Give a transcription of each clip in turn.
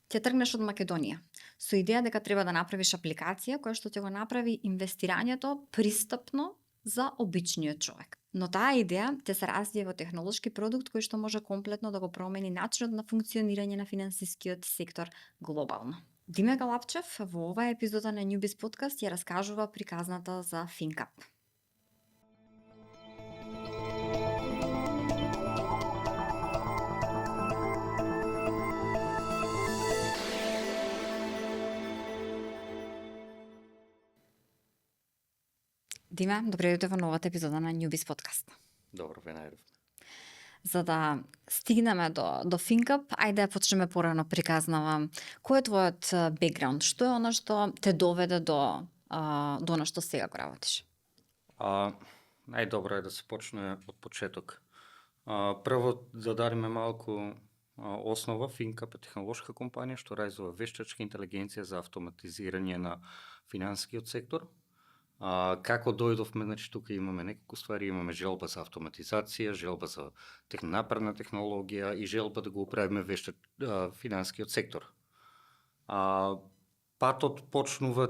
Ќе тргнеш од Македонија со идеја дека треба да направиш апликација која што ќе го направи инвестирањето пристапно за обичниот човек. Но таа идеја ќе се развие во технолошки продукт кој што може комплетно да го промени начинот на функционирање на финансискиот сектор глобално. Диме Галапчев во оваа епизода на Newbiz подкаст ја раскажува приказната за FinCap. Диме, добре дојде во новата епизода на Newbiz подкаст. Добро ве најдов. За да стигнеме до FinCap, ајде да почнеме порано приказнава. Кој е твојот бекграунд? Што е она што те доведе до она што сега го работиш? Најдобро е да се почне од почеток. Прво да дадеме малку основа. FinCap е технолошка компанија што развива вештачка интелигенција за автоматизирање на финансискиот сектор. Како дојдовме, значи тука имаме неколку ствари, имаме желба за автоматизација, желба за напредна технологија и желба да го управиме финансискиот сектор. Патот почнува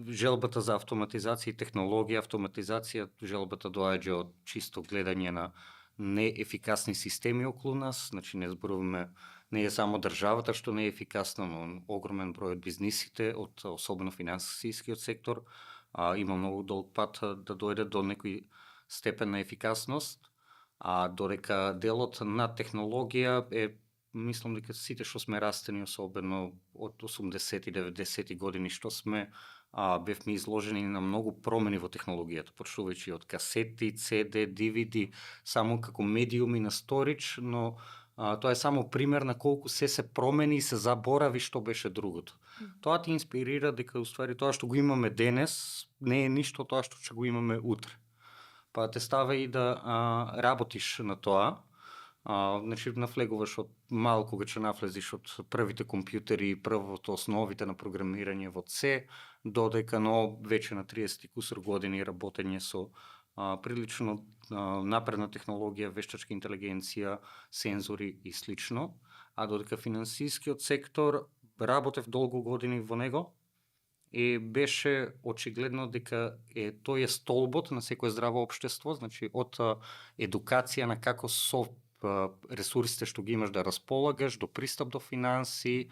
желбата за автоматизација и технологија, автоматизација, желбата доаѓа од чисто гледање на неефикасни системи околу нас, значи не зборуваме, не е само државата што не е ефикасна, но огромен број од бизнисите, од особено финансискиот сектор, има многу долг пат да дојде до некој степен на ефикасност, додека делот на технологија е, мислам дека сите што сме растени, особено од 80-ти, 90-ти години, што сме бевме изложени на многу промени во технологијата, почнувајќи од касети, CD, DVD, само како медиуми на сторич, но тоа е само пример на колку се промени и се заборави што беше другото. Тоа ти инспирира дека уствари тоа што го имаме денес не е ништо тоа што ќе го имаме утре. Па те става и да работиш на тоа. Значи нафлегуваш од малку кога ќе нафлезиш од првите компјутери, првото основите на програмирање во C, додека веќе на 30 кусур години работење со прилично напредна технологија, вештачка интелигенција, сензори и слично, додека финансискиот сектор работев долго години во него и беше очигледно дека тој е столбот на секое здраво општество, значи од едукација на како со ресурсите што ги имаш да располагаш, до пристап до финанси,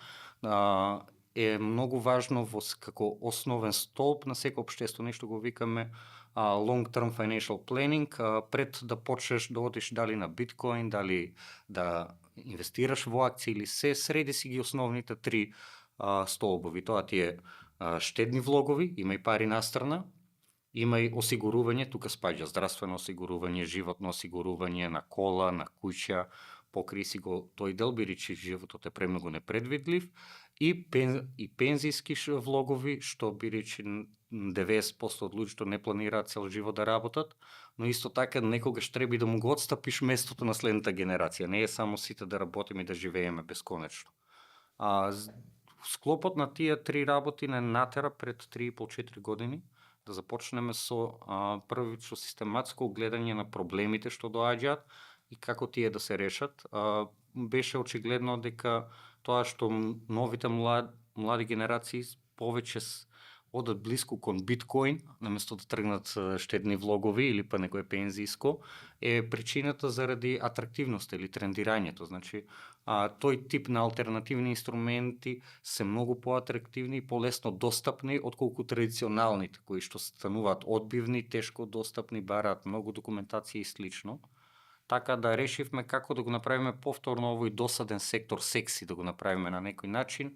е многу важно како основен столб на секој општество, нешто го викаме long term financial planning, пред да почнеш да одиш дали на биткоин, дали да инвестираш во акции или среди си ги основните три столбови. Тоа ти е штедни влогови, има и пари настрана, има и осигурување, тука спаѓа здравствено осигурување, животно осигурување на кола, на куќа, покри си го тој дел, бидејќи животот е премногу непредвидлив, и пензиски влогови, што бидејќи 90% од луѓето не планираат цел живот да работат, но исто така некогаш треба да му го отстапиш местото на следната генерација. Не е само сите да работиме и да живееме бесконечно. Склопот на тие три работи не натера пред 3,5-4 години да започнеме со првично систематско гледање на проблемите што доаѓаат и како тие да се решат. Беше очигледно дека тоа што новите млади генерации повеќе одат блиску кон биткоин, наместо да тргнат штедни влогови или па некое пензиско, е причината заради атрактивност или трендирањето. Значи, тој тип на алтернативни инструменти се многу поатрактивни и полесно достапни отколку традиционалните, кои што стануваат одбивни, тешко достапни, бараат многу документација и слично. Така да решивме како да го направиме повторно овој досаден сектор секси, да го направиме на некој начин.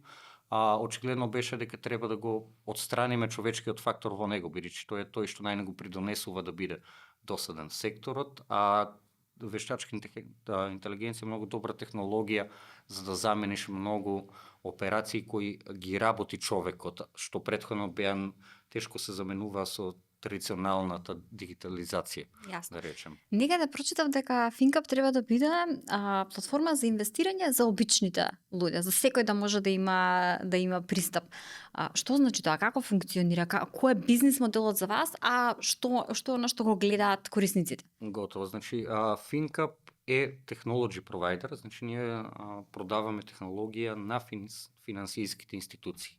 Очигледно беше дека треба да го отстраниме човечкиот фактор во него, бидејќи тој што најнего придонесува да биде досаден секторот, вештачка интелигенција е многу добра технологија за да замениш многу операции кои ги работи човекот, што претходно беа тешко се заменува со традиционалната дигитализација, да речем. Некаде прочитав дека FinCap треба да биде платформа за инвестирање за обичните луѓе, за секој да може да има пристап. Што значи тоа? Како функционира? Кој е бизнис моделот за вас? Што на што го гледаат корисниците? Готово. Значи, FinCap е технологи провайдер, значи ние продаваме технологија на финансиските институции.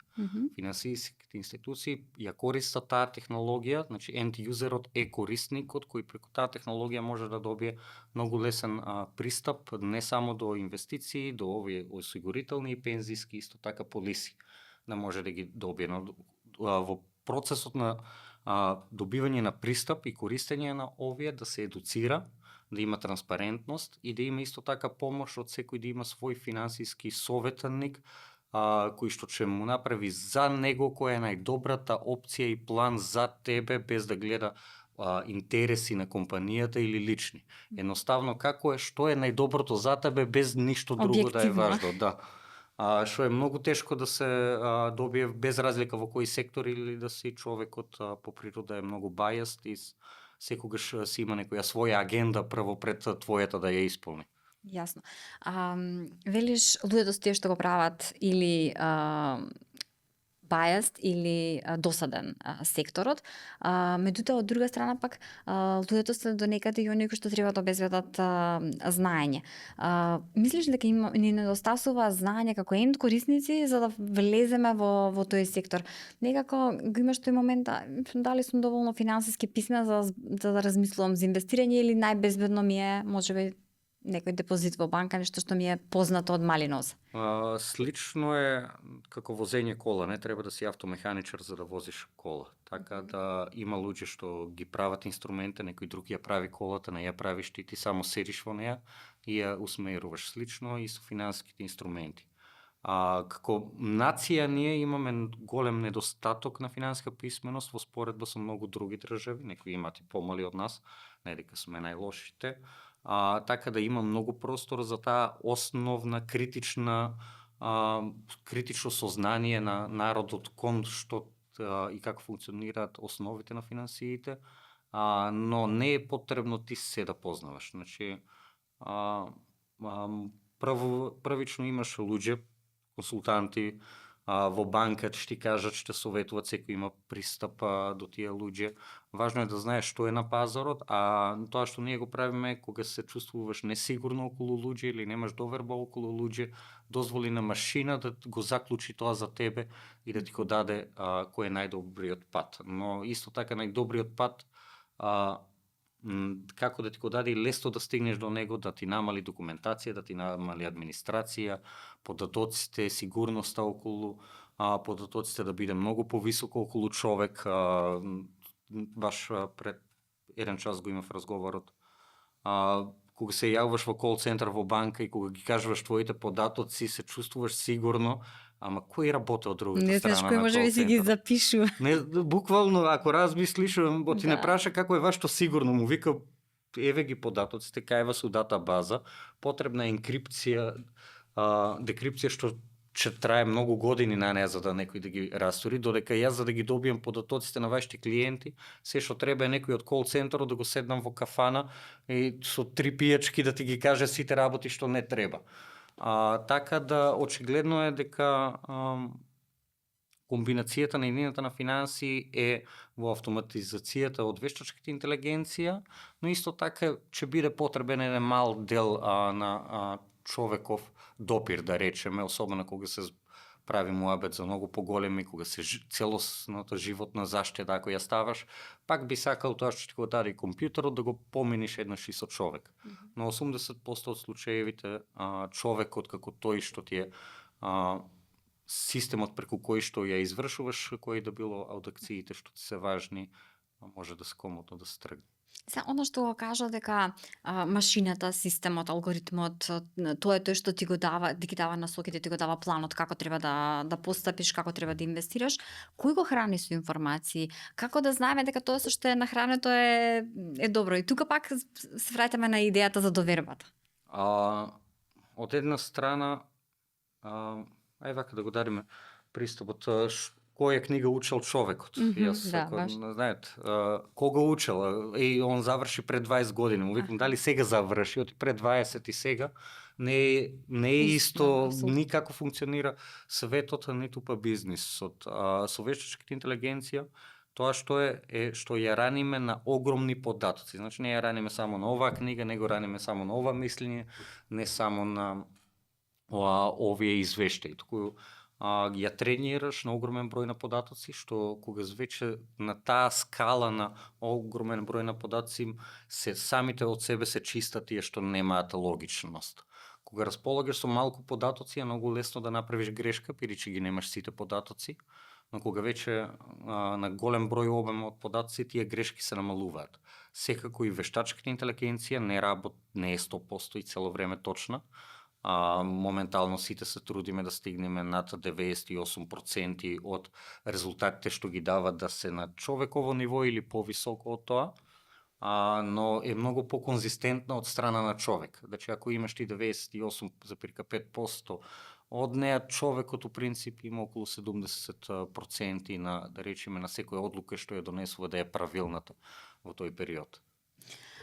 Финансиските институции ја користат таа технологија, значи end юзерот е корисникот кој преку таа технологија може да добие многу лесен пристап не само до инвестиции, до овие осигурителни и пензиски, исто така полиси, да може да ги добие. Но во процесот на добивање на пристап и користење на овие да се едуцира, да има транспарентност и да има исто така помош од секој да има свој финансиски советник, кој што ќе му направи за него која е најдобрата опција и план за тебе без да гледа интереси на компанијата или лични. Едноставно како е, што е најдоброто за тебе без ништо друго да е важно. Да. Што е многу тешко да се добие без разлика во кој сектор или да си човекот по природа е многу бајаст и секогаш си има некоја своја агенда прво пред твојата да ја исполни. Јасно. Велиш, луѓето се тие што го прават или бајаст или досаден секторот. Меѓутоа, од друга страна пак, луѓето се до некаде и оние кои што треба да обезбедат знаење. Мислиш дека ни недостасува знаење како енд корисници за да влеземе во тој сектор? Некако го имаш тој момент, дали сум доволно финансиски писмена за да размислувам за инвестирање или најбезбедно ми е можеби некој депозит во банка, нешто што ми е познато од мали ноз? Слично е како возење кола, не треба да си автомеханичар за да возиш кола. Така да има луѓе што ги прават инструменти, некој друг ја прави колата, не ја правиш ти само седиш во неја и ја усмеруваш. Слично и со финансиските инструменти. Како нација ние имаме голем недостаток на финансиска писменост во споредба со многу други држави, некои имат и помали од нас, не дека сме најлошите. Така да има многу простор за таа основна критично сознание на народот кон што и како функционираат основите на финансиите, но не е потребно ти се да познаваш. Значи, првично имаш луѓе, консултанти во банка ќе ти кажат, ќе советуваат, секој има пристап до тие луѓе. Важно е да знаеш што е на пазарот, а тоа што ние го правиме кога се чувствуваш несигурно околу луѓе или немаш доверба околу луѓе, дозволи на машина да го заклучи тоа за тебе и да ти го даде кој е најдобриот пат. Но исто така најдобриот пат како да ти го даде и лесно да стигнеш до него, да ти намали документација, да ти намали администрација, податоците, сигурноста околу податоците да биде многу повисоко околу човек. Баш пред еден час го имав разговорот. Кога се јавуваш во кол центар во банка и кога ги кажуваш твоите податоци, се чувствуваш сигурно, ама кој работи од другата страна на кол центар? Не знаеш кој може би си ги запишува. Не, буквално, ако размислиш, ти не праша како е вашето сигурно, му вика еве ги податоците, кај вас у дата база, потребна е енкрипција, декрипција што ќе трае многу години на неа за да некој да ги растори, додека јас за да ги добијам податоците на вашите клиенти, се што треба е некој од кол центарот да го седнам во кафана и со 3 пијачки да ти ги каже сите работи што не треба. Така да очигледно е дека комбинацијата на едината на финанси е во автоматизацијата од вештачката интелигенција, но исто така ќе биде потребен еден мал дел на човеков допир, да речеме, особено кога се прави муабет за многу поголеми, кога се целосната животна заштеда, ако ја ставаш, пак би сакал тоа што ти го даде компјутерот да го поминиш еднаш и со човек. Но 80% од случаевите човекот како тој што ти е системот преку кој што ја извршуваш, кои да било аудакциите што ти се важни, може да се комотно да се тргне. Оно што го кажа дека машината, системот, алгоритмот, тоа е тој што ти го дава, ти ги дава насоките, ти го дава планот како треба да постапиш, како треба да инвестираш. Кој го храни со информации? Како да знаеме дека тоа што е нахрането е добро? И тука пак се враќаме на идејата за довербата. Од една страна, ај вака да го дадеме пристапот, која книга учел човекот. Јас, знаете, кога учел, и он заврши пред 20 години, му викам дали сега заврши, оти пред 20 и сега, не е исто никако функционира светот, ниту па бизнисот. Со вештачката интелигенција, тоа што што ја раниме на огромни податоци. Значи не ја раниме само на оваа книга, него раниме само на ова мислење, не само на овие извештаи, туку ја тренираш на огромен број на податоци, што кога веќе на таа скала на огромен број на податоци се самите од себе се чистат тие што немаат логичност. Кога располагаш со малку податоци е многу лесно да направиш грешка, бидејќи ги немаш сите податоци, но кога веќе на голем број обем од податоци тие грешки се намалуваат. Секако и вештачката интелигенција не е 100% и цело време точна. Моментално сите се трудиме да стигнеме над 98% од резултатите што ги дават да се на човеково ниво или повисоко од тоа, но е многу по-конзистентна од страна на човек. Значи ако имаш ти 98,5% од неа, човекот у принцип има околу 70% на, да речеме, на секоја одлука што ја донесува да е правилната во тој период.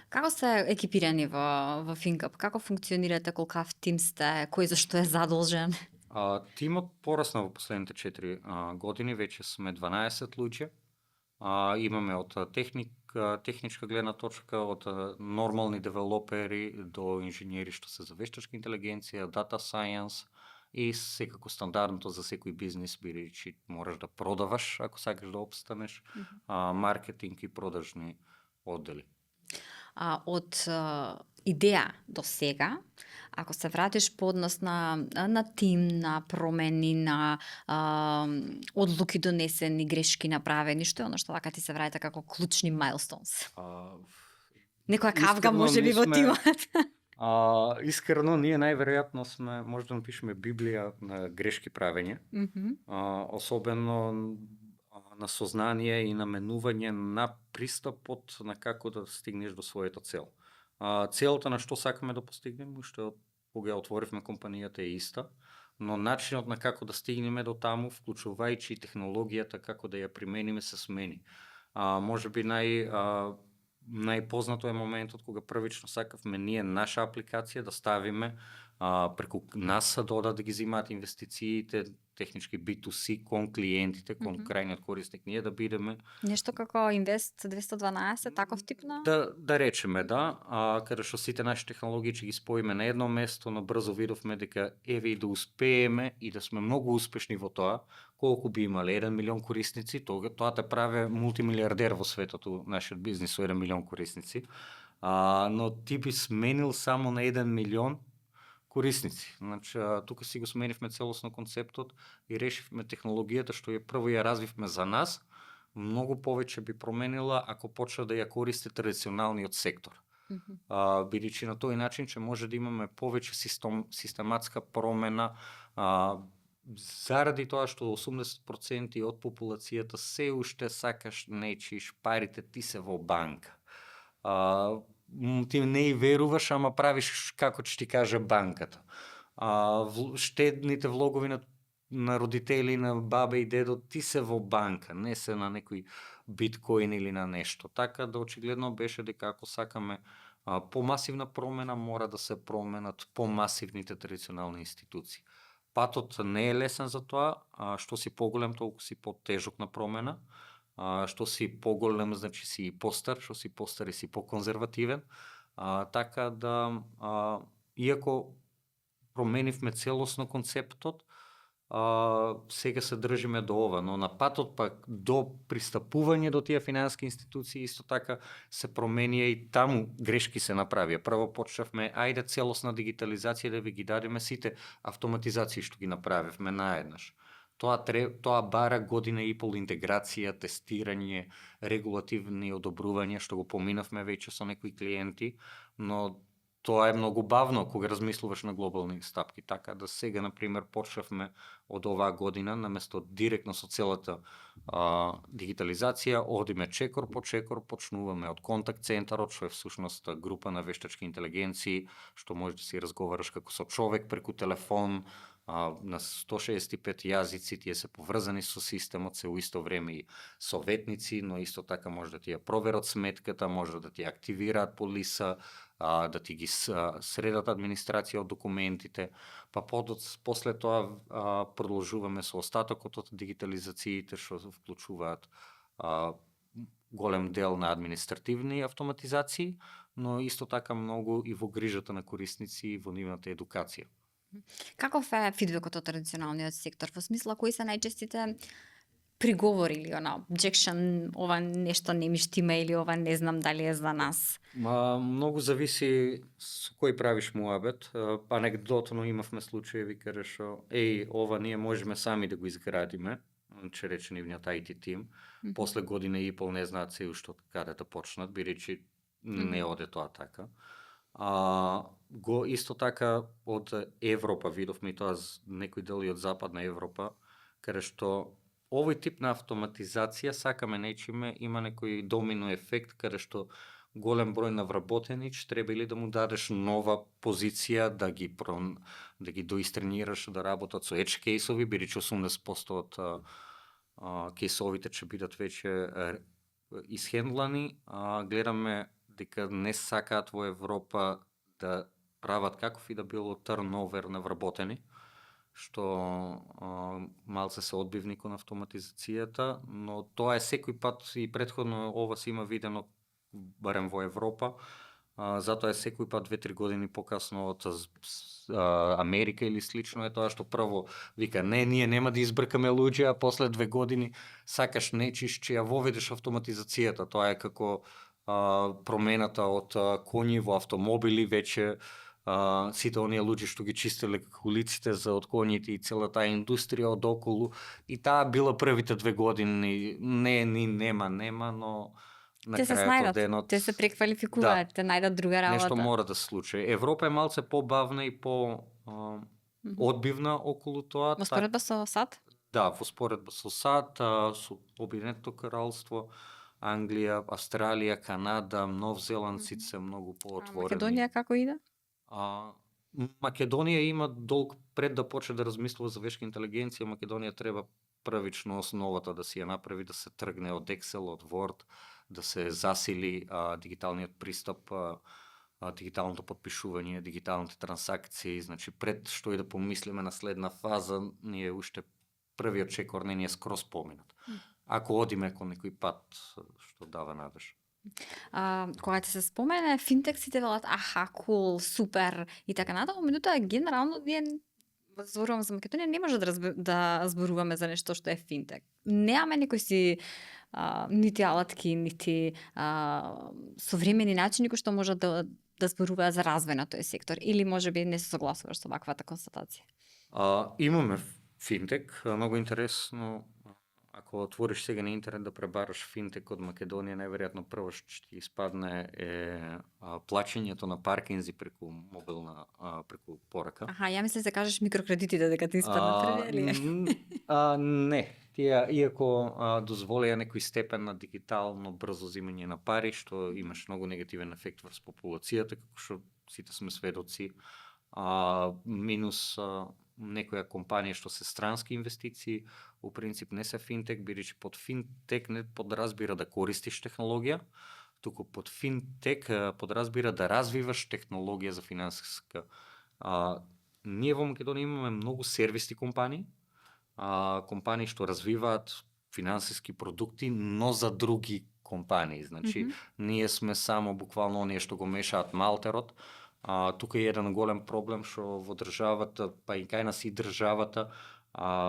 Како се екипирани во FinCap? Како функционирате, колкав тим сте, кој зашто е задолжен? Тимот порасна во последните 4 години, веќе сме 12 луѓе. Имаме од техничка гледна точка, од нормални девелопери до инженери што се за вештачка интелигенција, data science и секако стандардното за секој бизнес, бидејќи мораш да продаваш ако сакаш да опстанеш, маркетинг и продажни оддели. Од идеја до сега, ако се вратиш по однос на тим, на промени, на одлуки донесени, грешки направени, што е оно што вака ти се враќа како клучни milestones? Некоја кавга може би во тимот? Искрено, ние најверојатно може да напишеме Библија на грешки правење, особено на сознание и наменување на пристапот на како да стигнеш до својата цел. Целта на што сакаме да постигнеме, што кога ја отворивме компанијата е иста, но начинот на како да стигнеме до таму, вклучувајќи технологијата, како да ја примениме, се смени. Може би најпознато е моментот кога првично сакавме ние наша апликација да ставиме преку нас да ги земаат инвестициите, технички B2C кон клиентите, кон крајниот корисник, ние да бидеме нешто како Invest 212, таков тип на? Да речеме, каде што сите наши технологии ќе ги споиме на едно место, но брзо видовме дека еве и да успееме и да сме многу успешни во тоа, колку би имале 1 милион корисници, тоа те прави мултимилиардер во светот, нашиот бизнис со 1 милион корисници, но ти би сменил само на 1 милион корисници. Значи, тука си го сменивме целосно концептот и решивме технологијата што прво ја развивме за нас, многу повеќе би променила ако почна да ја користи традиционалниот сектор. Бидејќи на тој начин ќе може да имаме повеќе систематска промена, заради тоа што 80% од популацијата се уште сакаш нечиш парите ти се во банка. Ти не и веруваш, ама правиш како ќе ти каже банката. Штедните влогови на родители, на баба и дедо, ти се во банка, не се на некој биткоин или на нешто. Така да очигледно беше дека ако сакаме помасивна промена, мора да се променат помасивните традиционални институции. Патот не е лесен за тоа, што си поголем, толку си потежок на промена. Што си поголем, значи си постар, што си постар и си поконзервативен. Така да, иако променивме целосно концептот, сега се држиме до ова, но на патот пак до пристапување до тие финансски институции исто така се променија и таму грешки се направија. Прво почнавме, ајде целосна дигитализација да ви ги дадеме сите автоматизации што ги направивме наеднаш. Тоа бара година и пол интеграција, тестирање, регулативни одобрувања, што го поминавме веќе со некои клиенти, но тоа е многу бавно кога размислуваш на глобални стапки. Така да сега, например, почнавме од оваа година, наместо директно со целата дигитализација, одиме чекор по чекор, почнуваме од контакт центарот, што е всушност група на вештачки интелигенции, што може да си разговараш како со човек преку телефон, на 165 јазици, тие се поврзани со системот, се у исто време и советници, но исто така може да ти ја проверат сметката, може да ти ја активираат полиса, да ти ги средат администрација од документите, па после тоа продолжуваме со остатокот од дигитализациите што вклучуваат голем дел на административни автоматизации, но исто така многу и во грижата на корисници и во нивната едукација. Каков е фидбекот од традиционалниот сектор? Во смисла, кои се најчестите приговори или objection, ова нешто не ми штима или ова не знам дали е за нас? Многу зависи со кој правиш муабет. Анегдотно имавме случаеви каде што ова ние можеме сами да го изградиме, че рече нивниот IT тим. После година и пол не знаат се уште од каде да почнат, бидејќи не оде тоа така. Го исто така од Европа видовме и тоа некои дели од Западна Европа, каде што овој тип на автоматизација сакаме нечиме има некој домино ефект каде што голем број на вработени треба или да му дадеш нова позиција да ги доистренираш да работат со edge кейсови, бидејќи 80% од кейсовите ќе бидат веќе исхендлани. Гледаме дека не сакаат во Европа да прават каков и да било турновер на вработени, што малце се одбивни кон автоматизацијата, но тоа е секој пат и претходно ова се има видено барем во Европа, затоа е секој пат 2-3 години покасно од Америка или слично е тоа што прво вика не, ние нема да избркаме луѓе, а после 2 години сакаш нечиш че ја воведеш автоматизацијата, тоа е како промената од коњи во автомобили, веќе сите оние луѓе што ги чистеле улиците за од коњите и цела таа индустрија од околу, и таа била првите 2 години, нема, но на Те се крајот од снајдат, денот те се преквалификуваат, те најдат друга работа. нешто мора да се случи. Европа е малце побавна и по одбивна околу тоа. Во споредба со САД? Да, во споредба со САД, со Обединетото кралство, Англија, Австралија, Канада, Нов Зеланд, сите се многу поотворени. Македонија како иде? Македонија има долг пред да почне да размислува за вешка интелигенција. Македонија треба првично основата да си ја направи, да се тргне од Excel, од Word, да се засили дигиталниот пристап, дигиталното подпишување, дигиталните трансакции. Значи пред што и да помислиме на следна фаза, ние уште првиот чекор не ни е скроз поминат. Ако одиме кон некој пат што дава надеж. Кога ти се спомене финтек, сите велат аха, кул, супер и така натаму, меѓутоа генерално ние зборувам за Македонија, не може да зборуваме за нешто што е финтек. Немаме некои си нити алатки, нити современи начини кои што можат да зборуваат за развој на тој сектор, или можеби не се согласуваш со ваквата констатација? Имаме финтек, многу интересно. Ако отвориш сега на интернет да пребараш финтек од Македонија, најверојатно прво што ќе ти испадне е плаќањето на паркинзи преку мобилна преку порака. Аха, ја мислам се кажеш микрокредитите дека ти испадне први. Не, тие иако дозволеа некој степен на дигитално брзо земање на пари, што имаш многу негативен ефект врз популацијата, како што сите сме сведоци, минус некоја компанија што се странски инвестиции, у принцип не се финтек, бидејќи под финтек не подразбира да користиш технологија, туку под финтек подразбира да развиваш технологија за финансиска. Ние во Македонија имаме многу сервисни компании, компании што развиваат финансиски продукти, но за други компании. Значи, ние сме само буквално оние што го мешаат малтерот. Тука е еден голем проблем што во државата, па и кај нас и државата,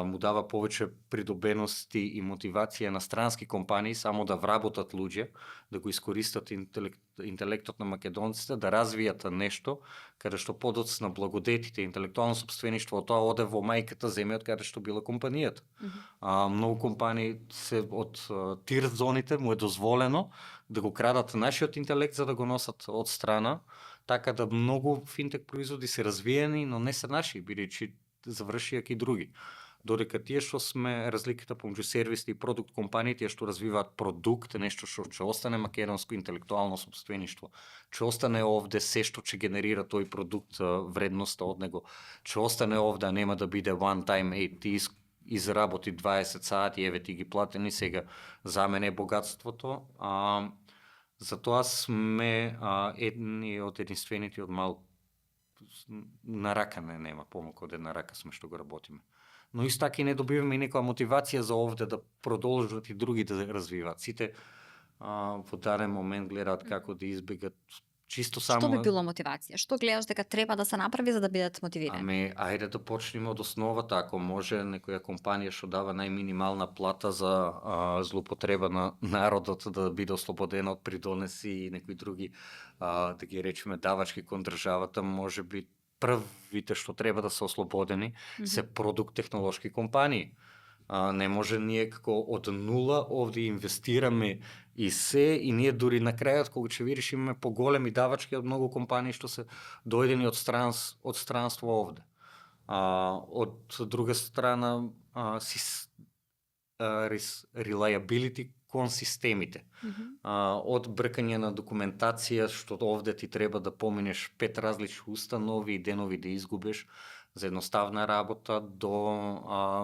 му дава повеќе придобености и мотивација на странски компании само да вработат луѓе, да го искористат интелектот на македонците, да развијат нешто каде што подоцна благодетите, интелектуално сопствеништво, тоа оде во мајката земја од каде што била компанијата. Многу компании се од тир зоните му е дозволено да го крадат нашиот интелект за да го носат од страна, така да многу финтек производи се развиени, но не се наши, бидејќи завршија ки други. Додека тие што сме разликата помеѓу сервисни и продукт компании, тие што развиваат продукт, нешто што ќе остане македонско интелектуално сопствеништво, ќе остане овде се што ќе генерира тој продукт, вредноста од него, ќе остане овде, нема да биде one time, ти изработи 20 сати, еве ти ги платени, сега за мене е богатството. Затоа сме едни од единствените од малку на рака нема помалку од една рака сме што го работиме. Но исто така и не добиваме и некоја мотивација за овде да продолжат и други да развиваат. Сите во даден момент гледаат како да избегат чисто Што само би било мотивација? Што гледаш дека треба да се направи за да бидат мотивирани? Ами, ајде да почнеме од основата, ако може некоја компанија што дава најминимална плата за злоупотреба на народот да биде ослободена од придонеси и некои други, да ги речеме, давачки кон државата, може би првите што треба да се ослободени се продукт технолошки компании. Не може ние како од нула овде инвестираме и се, и ние дури на крајот кога ќе видиш имаме поголеми давачки од многу компании што се дојдени од странство овде. Од друга страна, reliability кон системите. Од бркање на документација што овде ти треба да поминеш 5 различни установи и денови да изгубиш за едноставна работа до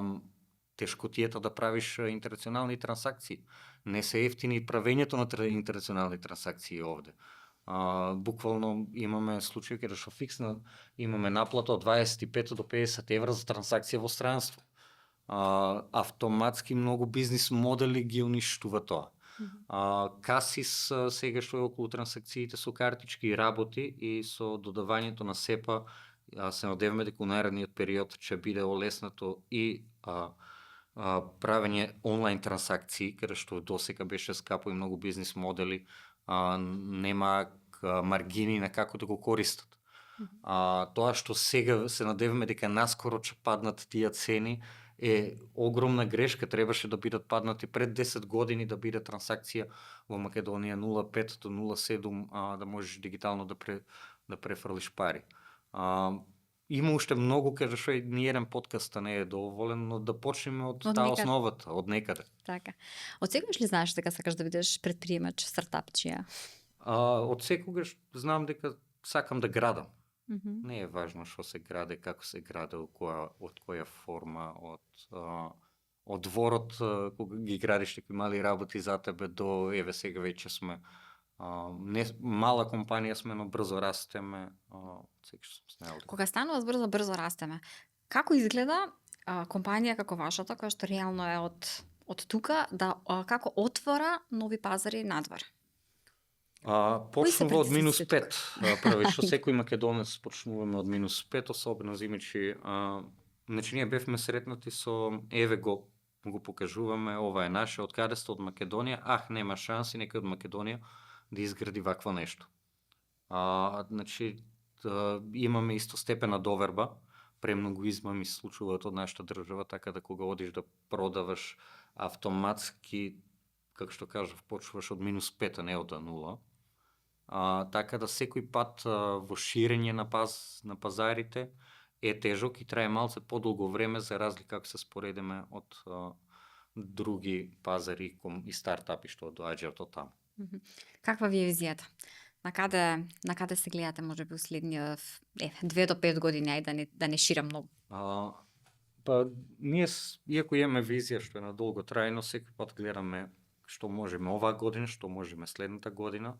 тешкотијата да правиш интернационални трансакции. Не се ефтини правењето на интернационални трансакции овде. Буквално имаме случаи каде што фиксна имаме наплата од 25 до 50 евра за трансакција во странство. Автоматски многу бизнис модели ги уништува тоа. Касис сега што е околу трансакциите со картички работи и со додавањето на СЕПА се надеваме дека у наредниот период ќе биде олеснато и правење онлайн трансакции, каде што досека беше скапо и многу бизнис модели нема маргини на како да го користат. Тоа што сега се надеваме дека наскоро ќе паднат тие цени е огромна грешка, требаше да бидат паднати пред 10 години да биде трансакција во Македонија 0,5 до 0,7 да можеш дигитално да префрлиш пари. Има уште многу, каде што ни еден подкаст не е доволен, но да почнеме од таа основата, од некаде. Така. Од секогаш ли знаеш дека сакаш да бидеш претприемач, стартапчија? Од секогаш знам дека сакам да градам. Не е важно што се граде, како се граде, од која форма, од дворот кога ги градиш некои мали работи за тебе до еве сега веќе сме не мала компанија сме, но брзо растеме. Кога станува брзо растеме, како изгледа компанија како вашата, која што реално е од тука, да како отвора нови пазари надвор? Почнува од -5. Прави што секој македонец почнуваме од -5, особено зимичи. Значи ние бевме сретнати со еве го покажуваме, ова е наше, од каде сте од Македонија, нема шанси некој од Македонија да изгради вакво нешто. Значи имаме истостепена доверба, премногу измами се случуваат од нашата држава, така да кога одиш да продаваш автоматски, како што кажав, почнуваш од -5, а не од 0. Така да секој пат во ширење на пазарите е тежок и трае малце подолго време за разлика ако се споредиме од други пазари и стартапи што доаѓаат од таму. Каква ви е визијата? На каде се гледате можеби следниот 2 до 5 години, ајде да не ширам многу? Ние иако имаме визија што е на долго трајно, секој пат гледаме што можеме оваа година, што можеме следната година.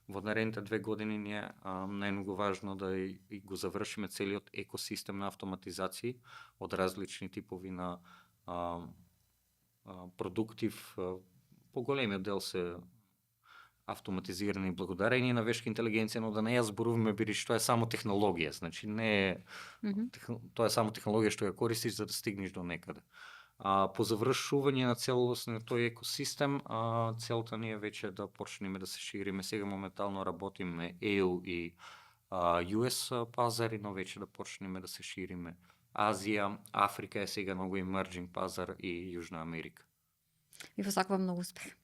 Во наредните 2 години ние најмногу важно да и го завршиме целиот екосистем на автоматизации од различни типови на продукти. Поголемиот дел се автоматизирани благодарение на вешка интелигенција, но да не ја зборуваме бидејќи тоа е само технологија, значи не е тоа е само технологија што ја користиш за да стигнеш до некаде. По завршување на целосниот тој екосистем, целта ни е веќе да почнеме да се шириме. Сега моментално работиме EU и US пазари, но веќе да почнеме да се шириме Азија, Африка е сега многу emerging пазар и Јужна Америка. Ви посакувам многу успех.